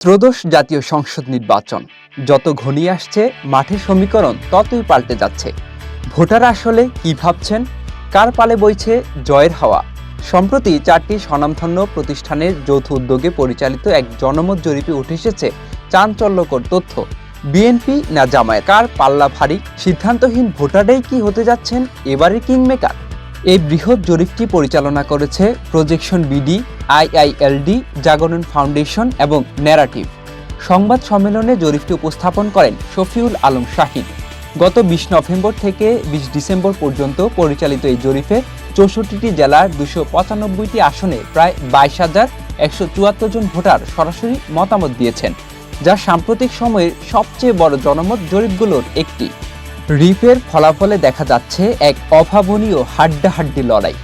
ত্রয়োদশ জাতীয় সংসদ নির্বাচন যত ঘনিয়ে আসছে, মাঠের সমীকরণ ততই পাল্টে যাচ্ছে। ভোটাররা আসলে কি ভাবছেন? কার পালে বইছে জয়ের হাওয়া? সম্প্রতি 4টি স্বনামধন্য প্রতিষ্ঠানের যৌথ উদ্যোগে পরিচালিত এক জনমত জরিপে উঠে এসেছে চাঞ্চল্যকর তথ্য। বিএনপি না জামায়াত, কার পাল্লা ভারী? সিদ্ধান্তহীন ভোটাররাই কি হতে যাচ্ছেন এবারের কিংমেকার? এই বৃহৎ জরিপটি পরিচালনা করেছে প্রজেকশন বিডি, আইআইএলডি, জাগরণ ফাউন্ডেশন এবং ন্যারেটিভ। সংবাদ সম্মেলনে জরিপটি উপস্থাপন করেন শফিউল আলম শাহিদ। গত 20 নভেম্বর থেকে 20 ডিসেম্বর পর্যন্ত পরিচালিত এই জরিপে 64টি জেলার 295টি আসনে প্রায় 22,174 জন ভোটার সরাসরি মতামত দিয়েছেন, যা সাম্প্রতিক সময়ের সবচেয়ে বড় জনমত জরিপগুলোর একটি। রিপের ফলাফলে দেখা যাচ্ছে এক অভাবনীয় হাড্ডাহাড্ডি লড়াই।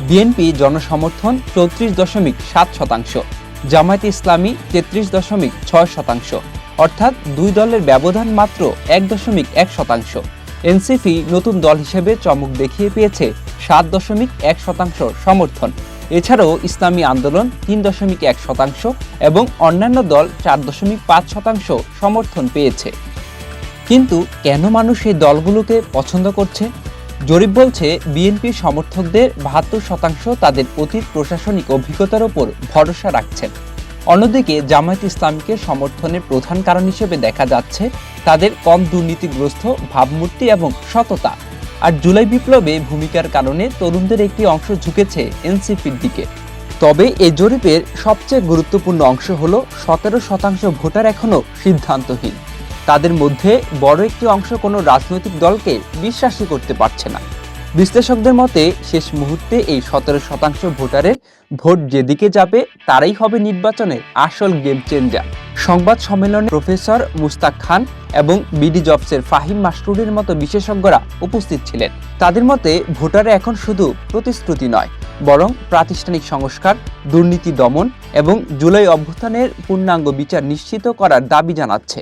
বিএনপি জনসমর্থন 34.7%, জামায়াতে ইসলামী 33.6%, অর্থাৎ দুই দলের ব্যবধান মাত্র 1.1%। এনসিপি নতুন দল হিসেবে চমক দেখিয়ে পেয়েছে 7.1% সমর্থন। এছাড়াও ইসলামী আন্দোলন 3.1% এবং অন্যান্য দল 4.5% সমর্থন পেয়েছে। কিন্তু কেন মানুষ এই দলগুলোকে পছন্দ করছে? জরিপ বলছে বিএনপির সমর্থকদের 72% তাদের অতীত প্রশাসনিক অভিজ্ঞতার ওপর ভরসা রাখছেন। অন্যদিকে জামায়াত ইসলামীকে সমর্থনের প্রধান কারণ হিসেবে দেখা যাচ্ছে তাদের কম দুর্নীতিগ্রস্ত ভাবমূর্তি এবং সততা। আর জুলাই বিপ্লবে ভূমিকার কারণে তরুণদের একটি অংশ ঝুঁকেছে এনসিপির দিকে। তবে এই জরিপের সবচেয়ে গুরুত্বপূর্ণ অংশ হলো 17% ভোটার এখনও সিদ্ধান্তহীন। তাদের মধ্যে বড় একটি অংশ কোনো রাজনৈতিক দলকে বিশ্বাসই করতে পারছে না। বিশ্লেষকদের মতে শেষ মুহূর্তে এই 17% ভোটারের ভোট যেদিকে যাবে তারাই হবে নির্বাচনের আসল গেম চেঞ্জার। সংবাদ সম্মেলনে প্রফেসর মুস্তাক খান এবং বিডি জবসের ফাহিম মাসরুরের মতো বিশেষজ্ঞরা উপস্থিত ছিলেন। তাদের মতে ভোটারে এখন শুধু প্রতিশ্রুতি নয়, বরং প্রাতিষ্ঠানিক সংস্কার, দুর্নীতি দমন এবং জুলাই অভ্যুত্থানের পূর্ণাঙ্গ বিচার নিশ্চিত করার দাবি জানাচ্ছে।